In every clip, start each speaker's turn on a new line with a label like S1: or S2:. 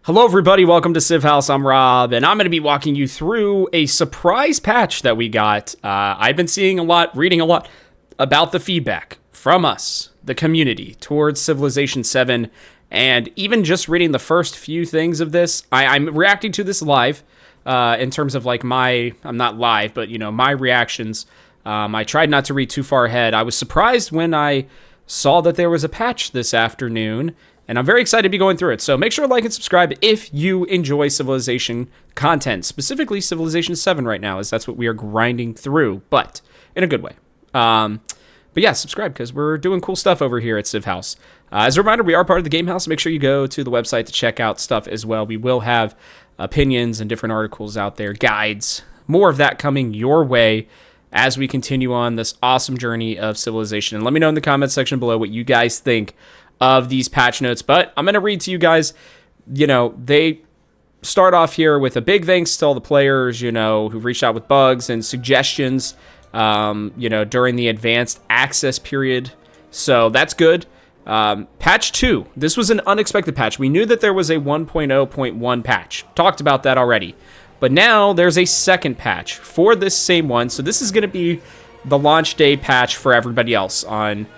S1: Hello everybody, welcome to Civ House. I'm Rob, and I'm going to be walking you through a surprise patch that we got. I've been seeing a lot, reading a lot about the feedback from us, the community, towards Civilization 7, and even just reading the first few things of this. I'm reacting to this live, in terms of like I'm not live, but my reactions. I tried not to read too far ahead. I was surprised when I saw that there was a patch this afternoon, and I'm very excited to be going through it. So make sure to like and subscribe if you enjoy Civilization content, specifically Civilization 7 right now, as that's what we are grinding through, but in a good way. But yeah, subscribe because we're doing cool stuff over here at Civ House. As a reminder, we are part of the Game House. Make sure you go to the website to check out stuff as well. We will have opinions and different articles out there, guides, more of that coming your way as we continue on this awesome journey of Civilization. And let me know in the comments section below what you guys think of these patch notes. But I'm going to read to you guys, they start off here with a big thanks to all the players, who've reached out with bugs and suggestions, during the advanced access period. So that's good. Patch 2. This was an unexpected patch. We knew that there was a 1.0.1 patch. Talked about that already. But now there's a second patch for this same one. So this is going to be the launch day patch for everybody else on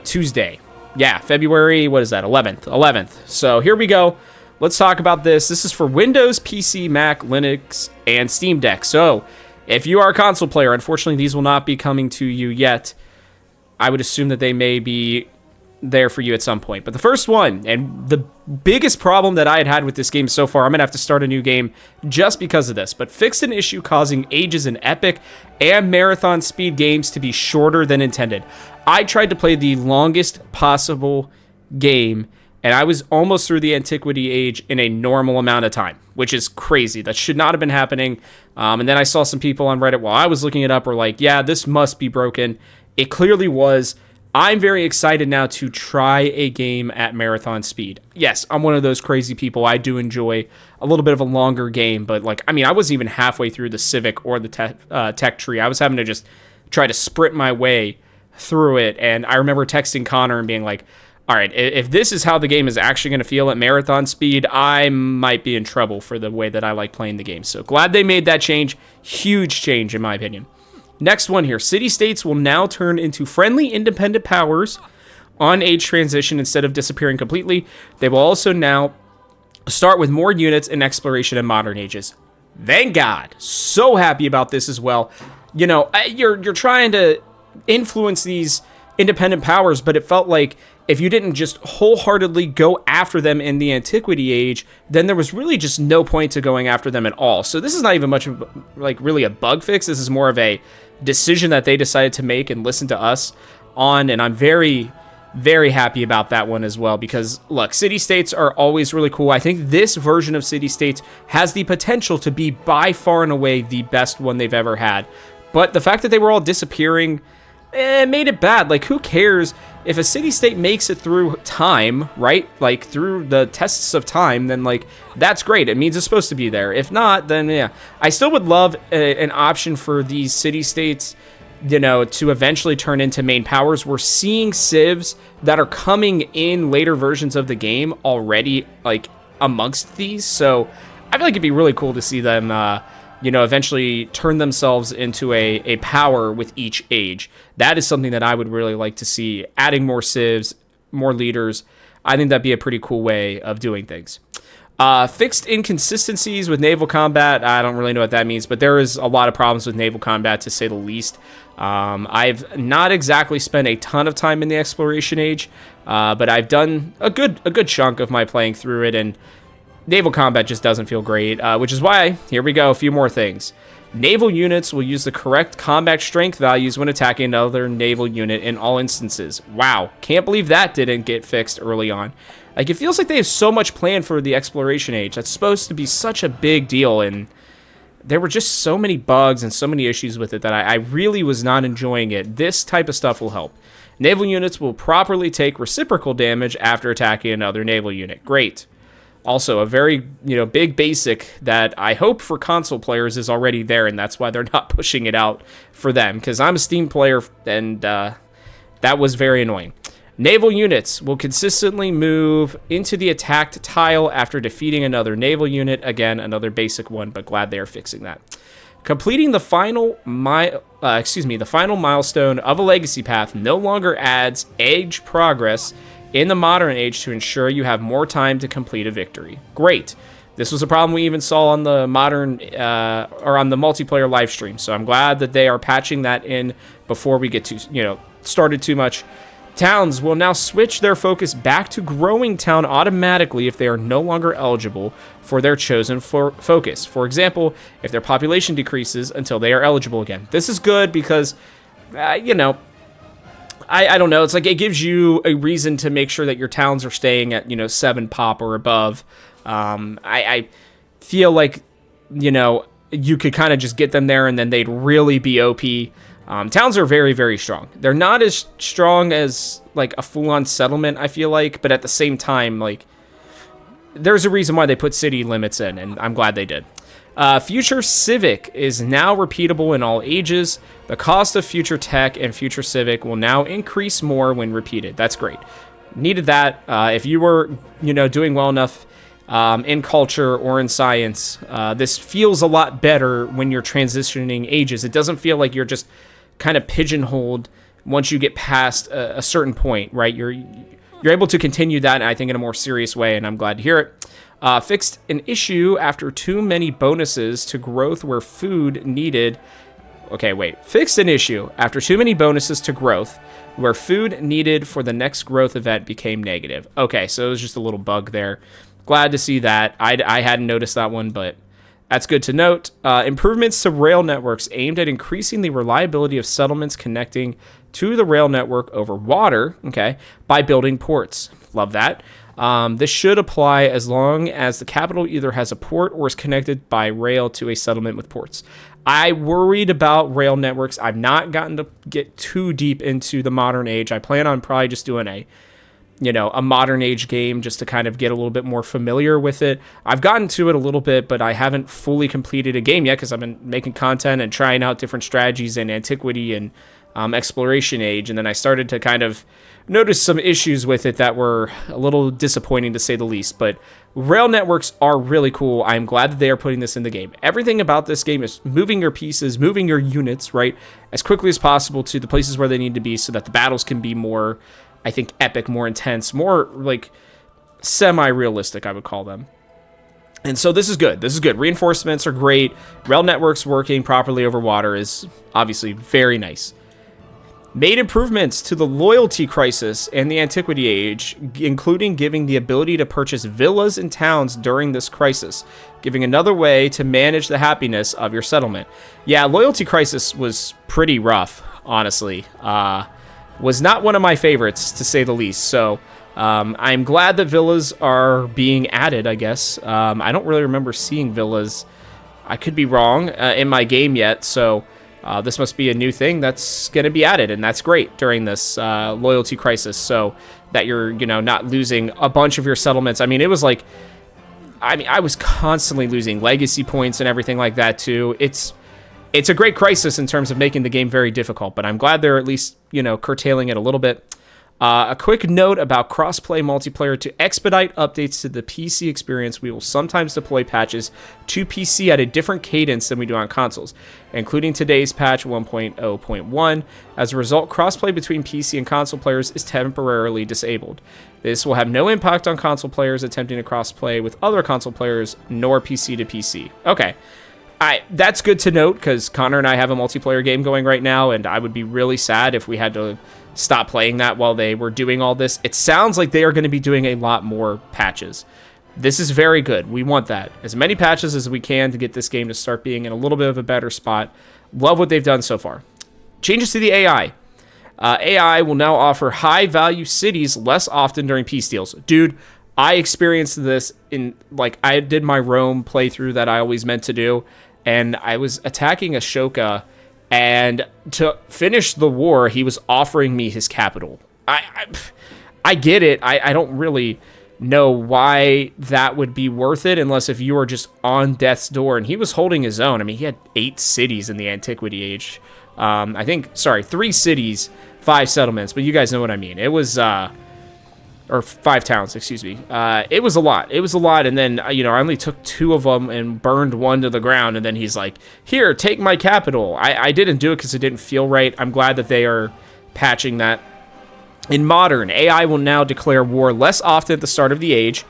S1: Tuesday. Yeah, February, 11th. So here we go. Let's talk about this. This is for Windows, PC, Mac, Linux, and Steam Deck. So if you are a console player, unfortunately, these will not be coming to you yet. I would assume that they may be there for you at some point. But the first one, and the biggest problem that I had with this game so far, I'm going to have to start a new game just because of this, but fixed an issue causing Ages in Epic and Marathon Speed games to be shorter than intended. I tried to play the longest possible game, and I was almost through the Antiquity Age in a normal amount of time, which is crazy. That should not have been happening. And then I saw some people on Reddit while I was looking it up were like, yeah, this must be broken. It clearly was. I'm very excited now to try a game at marathon speed. Yes, I'm one of those crazy people. I do enjoy a little bit of a longer game, but I wasn't even halfway through the Civic or the tech tree. I was having to just try to sprint my way through it, and I remember texting Connor and being like, all right, if this is how the game is actually going to feel at marathon speed, I might be in trouble for the way that I like playing the game. So glad they made that change. Huge change, in my opinion. Next one here. City-states will now turn into friendly independent powers on age transition instead of disappearing completely. They will also now start with more units in exploration and modern ages. Thank God. So happy about this as well. You're trying to influence these independent powers, but it felt like if you didn't just wholeheartedly go after them in the Antiquity Age, then there was really just no point to going after them at all. So this is not even much of really a bug fix. This is more of a decision that they decided to make and listen to us on, and I'm very, very happy about that one as well, because look, city-states are always really cool. I think this version of city-states has the potential to be by far and away the best one they've ever had. But the fact that they were all disappearing, made it bad. Who cares if a city-state makes it through time, right? Through the tests of time, then that's great. It means it's supposed to be there. If not, then yeah. I still would love an option for these city-states, to eventually turn into main powers. We're seeing civs that are coming in later versions of the game already, amongst these. So I feel like it'd be really cool to see them, eventually turn themselves into a power with each age. That is something that I would really like to see. Adding more civs, more leaders. I think that'd be a pretty cool way of doing things. Fixed inconsistencies with naval combat. I don't really know what that means, but there is a lot of problems with naval combat, to say the least. I've not exactly spent a ton of time in the exploration age, but I've done a good chunk of my playing through it, and naval combat just doesn't feel great, which is why, here we go, a few more things. Naval units will use the correct combat strength values when attacking another naval unit in all instances. Wow, can't believe that didn't get fixed early on. It feels like they have so much planned for the exploration age. That's supposed to be such a big deal, and there were just so many bugs and so many issues with it that I really was not enjoying it. This type of stuff will help. Naval units will properly take reciprocal damage after attacking another naval unit. Great. Also, a very, big basic that I hope for console players is already there, and that's why they're not pushing it out for them, because I'm a Steam player, and that was very annoying. Naval units will consistently move into the attacked tile after defeating another naval unit. Again, another basic one, but glad they are fixing that. Completing the final milestone of a legacy path no longer adds age progress in the modern age to ensure you have more time to complete a victory. Great. This was a problem we even saw on the modern or on the multiplayer live stream. So I'm glad that they are patching that in before we get to, started too much. Towns will now switch their focus back to growing town automatically if they are no longer eligible for their chosen focus. For example, if their population decreases until they are eligible again. This is good because, I don't know. It's like it gives you a reason to make sure that your towns are staying at, 7 pop or above. I feel like, you could kind of just get them there and then they'd really be OP. Towns are very, very strong. They're not as strong as like a full-on settlement, I feel like, but at the same time, like, there's a reason why they put city limits in, and I'm glad they did. Future Civic is now repeatable in all ages. The cost of future tech and future Civic will now increase more when repeated. That's great. Needed that. If you were, doing well enough in culture or in science, this feels a lot better when you're transitioning ages. It doesn't feel like you're just kind of pigeonholed once you get past a certain point, right? You're able to continue that, I think, in a more serious way, and I'm glad to hear it. Fixed an issue after too many bonuses to growth where food needed. Fixed an issue after too many bonuses to growth where food needed for the next growth event became negative. Okay, so it was just a little bug there. Glad to see that. I hadn't noticed that one, but that's good to note. Improvements to rail networks aimed at increasing the reliability of settlements connecting to the rail network over water, by building ports. Love that. This should apply as long as the capital either has a port or is connected by rail to a settlement with ports. I worried about rail networks. I've not gotten to get too deep into the modern age. I plan on probably just doing a modern age game just to kind of get a little bit more familiar with it. I've gotten to it a little bit, but I haven't fully completed a game yet because I've been making content and trying out different strategies in antiquity and exploration age. And then I started to kind of notice some issues with it that were a little disappointing to say the least. But rail networks are really cool. I'm glad that they are putting this in the game. Everything about this game is moving your pieces, moving your units, right, as quickly as possible to the places where they need to be so that the battles can be more, I think, epic, more intense, more like semi-realistic, I would call them. And so this is good. This is good. Reinforcements are great. Rail networks working properly over water is obviously very nice. Made improvements to the loyalty crisis and the antiquity age, including giving the ability to purchase villas and towns during this crisis, giving another way to manage the happiness of your settlement. Yeah, loyalty crisis was pretty rough, honestly. Was not one of my favorites, to say the least. So I'm glad that villas are being added, I guess. I don't really remember seeing villas, I could be wrong, in my game yet. So this must be a new thing that's going to be added, and that's great during this loyalty crisis, so that you're, not losing a bunch of your settlements. I mean, it was like, I was constantly losing legacy points and everything like that too. It's a great crisis in terms of making the game very difficult, but I'm glad they're at least, curtailing it a little bit. A quick note about crossplay multiplayer. To expedite updates to the PC experience, we will sometimes deploy patches to PC at a different cadence than we do on consoles, including today's patch 1.0.1. As a result, crossplay between PC and console players is temporarily disabled. This will have no impact on console players attempting to crossplay with other console players, nor PC to PC. Okay. That's good to note, because Connor and I have a multiplayer game going right now, and I would be really sad if we had to stop playing that while they were doing all this. It sounds like they are going to be doing a lot more patches. This is very good. We want that. As many patches as we can to get this game to start being in a little bit of a better spot. Love what they've done so far. Changes to the AI. AI will now offer high-value cities less often during peace deals. Dude, I experienced this in, I did my Rome playthrough that I always meant to do, and I was attacking Ashoka, and to finish the war, he was offering me his capital. I get it. I don't really know why that would be worth it, unless if you were just on death's door, and he was holding his own. I mean, he had 8 cities in the Antiquity Age. 3 cities 5 settlements, but you guys know what I mean. It was, or 5 towns, excuse me. It was a lot. It was a lot, and then, I only took 2 of them and burned 1 to the ground, and then he's like, here, take my capital. I didn't do it because it didn't feel right. I'm glad that they are patching that. In Modern, AI will now declare war less often at the start of the age.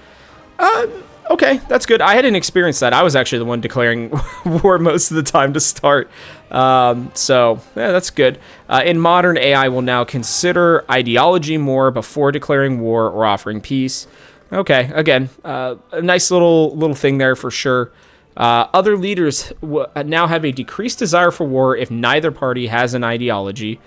S1: Okay, that's good. I hadn't experienced that. I was actually the one declaring war most of the time to start. So, yeah, that's good. In Modern, AI will now consider ideology more before declaring war or offering peace. Okay, again, a nice little thing there for sure. Other leaders now have a decreased desire for war if neither party has an ideology.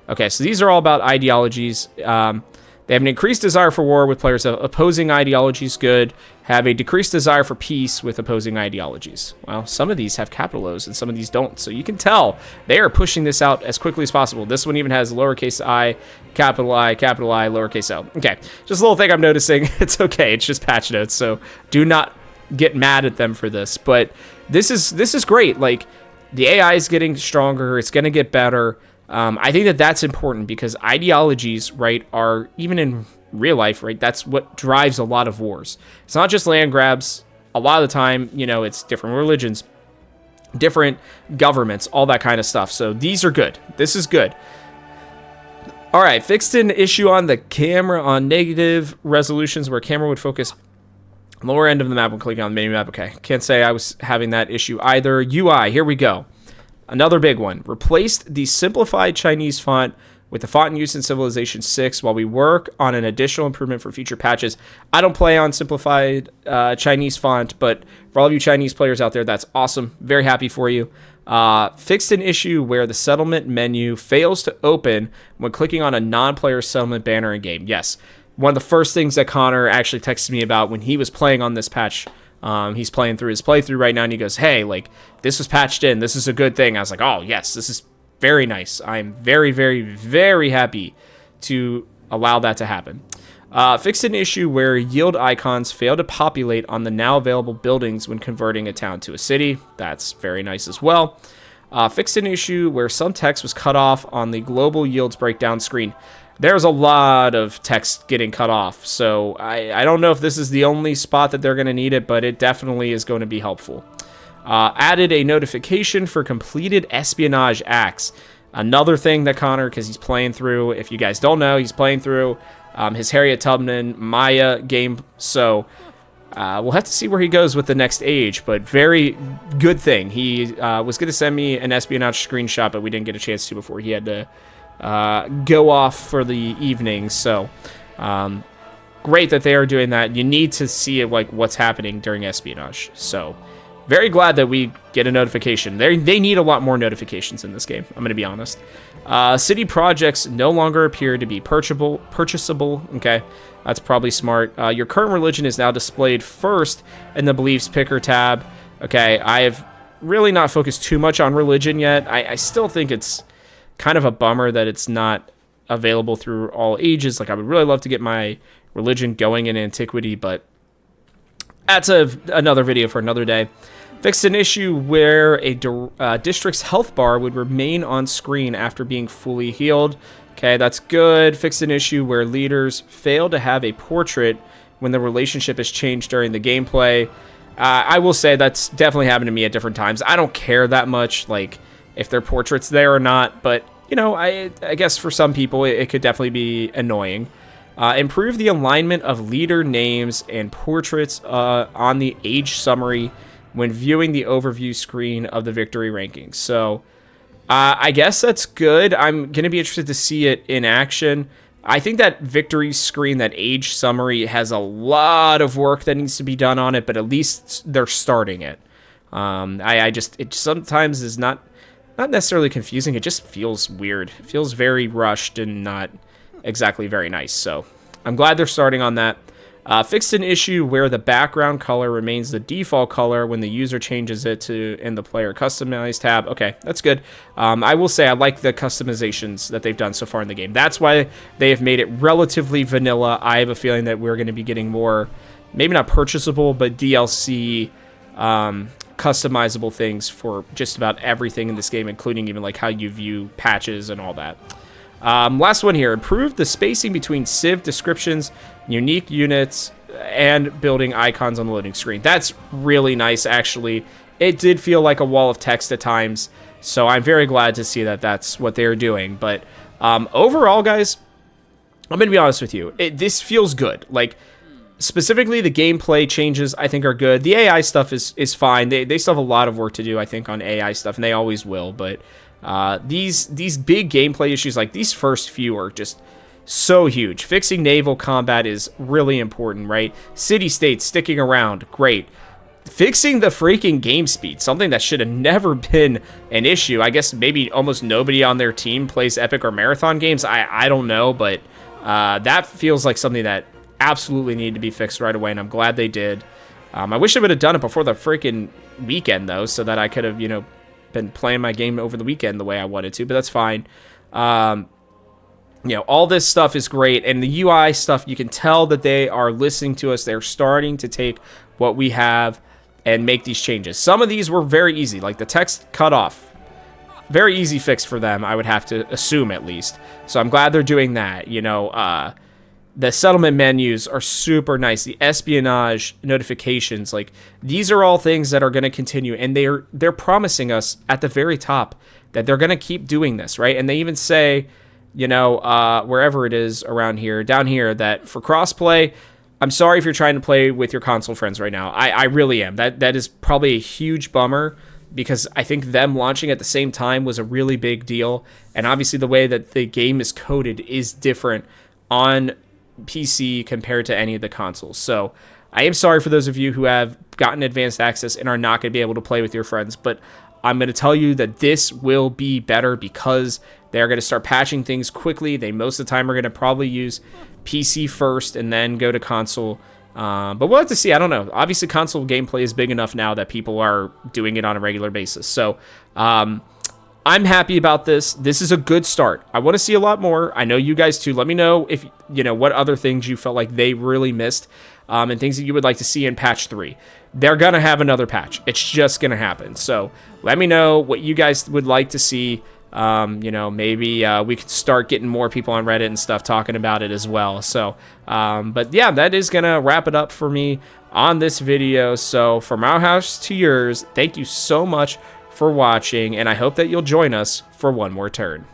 S1: Okay, so these are all about ideologies. They have an increased desire for war with players of opposing ideologies. Good. Have a decreased desire for peace with opposing ideologies. Well, some of these have capital O's and some of these don't. So you can tell they are pushing this out as quickly as possible. This one even has lowercase I, lowercase o. Okay, just a little thing I'm noticing. It's okay. It's just patch notes. So do not get mad at them for this. But this is great. Like, the AI is getting stronger. It's going to get better. I think that that's important because ideologies, right, are, even in real life, right, that's what drives a lot of wars. It's not just land grabs. A lot of the time, it's different religions, different governments, all that kind of stuff. So these are good. This is good. All right, fixed an issue on the camera on negative resolutions where camera would focus lower end of the map when clicking on the mini map. Okay, can't say I was having that issue either. UI, here we go. Another big one. Replaced the simplified Chinese font with the font in use in Civilization 6 while we work on an additional improvement for future patches. I don't play on simplified Chinese font, but for all of you Chinese players out there, that's awesome. Very happy for you. Fixed an issue where the settlement menu fails to open when clicking on a non-player settlement banner in game. Yes, one of the first things that Connor actually texted me about when he was playing on this patch. He's playing through his playthrough right now, and he goes, hey, like, this was patched in. This is a good thing. I was like, oh, yes, this is very nice. I'm very, very, very happy to allow that to happen. Fixed an issue where yield icons fail to populate on the now available buildings when converting a town to a city. That's very nice as well. Fixed an issue where some text was cut off on the global yields breakdown screen. There's a lot of text getting cut off, so I don't know if this is the only spot that they're going to need it, but it definitely is going to be helpful. Added a notification for completed espionage acts. Another thing that Connor, because he's playing through, if you guys don't know, he's playing through his Harriet Tubman Maya game, so we'll have to see where he goes with the next age, but very good thing. He was going to send me an espionage screenshot, but we didn't get a chance to before he had to go off for the evening. So great that they are doing that. You need to see it, like, what's happening during espionage. So very glad that we get a notification. They need a lot more notifications in this game, I'm going to be honest. City projects no longer appear to be purchasable. Okay, that's probably smart. Your current religion is now displayed first in the beliefs picker tab. Okay, I have really not focused too much on religion yet. I still think it's kind of a bummer that it's not available through all ages. Like, I would really love to get my religion going in antiquity, but that's another video for another day. Fixed an issue where a district's health bar would remain on screen after being fully healed. Okay, that's good. Fixed an issue where leaders fail to have a portrait when the relationship is changed during the gameplay. I will say that's definitely happened to me at different times. I don't care that much, like, if their portrait's there or not, but, I guess for some people it could definitely be annoying. Improve the alignment of leader names and portraits on the age summary when viewing the overview screen of the victory rankings. So I guess that's good. I'm going to be interested to see it in action. I think that victory screen, that age summary, has a lot of work that needs to be done on it, but at least they're starting it. It sometimes is not necessarily confusing. It just feels weird. It feels very rushed and not exactly very nice. So I'm glad they're starting on that. Fixed an issue where the background color remains the default color when the user changes it to in the player customize tab. Okay, that's good. I will say I like the customizations that they've done so far in the game. That's why they have made it relatively vanilla. I have a feeling that we're going to be getting more, maybe not purchasable, but DLC customizable things for just about everything in this game, including even like how you view patches and all that. Last one here. Improve the spacing between Civ descriptions, unique units, and building icons on the loading screen. That's really nice, actually. It did feel like a wall of text at times, so I'm very glad to see that that's what they're doing. But overall, guys, I'm going to be honest with you. This feels good. Like, specifically, the gameplay changes, I think, are good. The AI stuff is fine. They still have a lot of work to do, I think, on AI stuff, and they always will. But these big gameplay issues, like these first few, are just so huge. Fixing naval combat is really important, right? City-states sticking around, great. Fixing the freaking game speed, something that should have never been an issue. I guess maybe almost nobody on their team plays Epic or Marathon games. I don't know, but that feels like something that absolutely needed to be fixed right away, and I'm glad they did. I wish they would have done it before the freaking weekend, though, so that I could have, been playing my game over the weekend the way I wanted to, but that's fine. All this stuff is great, and the UI stuff, you can tell that they are listening to us. They're starting to take what we have and make these changes. Some of these were very easy, like the text cutoff. Very easy fix for them, I would have to assume, at least. So I'm glad they're doing that. The settlement menus are super nice. The espionage notifications, like, these are all things that are going to continue, and they're promising us at the very top that they're going to keep doing this, right? And they even say, wherever it is around here, down here, that for crossplay, I'm sorry if you're trying to play with your console friends right now. I really am. That is probably a huge bummer, because I think them launching at the same time was a really big deal. And obviously the way that the game is coded is different on PC compared to any of the consoles. So I am sorry for those of you who have gotten advanced access and are not going to be able to play with your friends, but I'm going to tell you that this will be better because they're going to start patching things quickly. They most of the time are going to probably use PC first and then go to console. But we'll have to see. I don't know. Obviously, console gameplay is big enough now that people are doing it on a regular basis. So I'm happy about this. This is a good start. I want to see a lot more. I know you guys too. Let me know if what other things you felt like they really missed, and things that you would like to see in patch 3. They're going to have another patch. It's just going to happen. So let me know what you guys would like to see. Maybe we could start getting more people on Reddit and stuff talking about it as well. So, but yeah, that is going to wrap it up for me on this video. So from our house to yours, thank you so much for watching, and I hope that you'll join us for one more turn.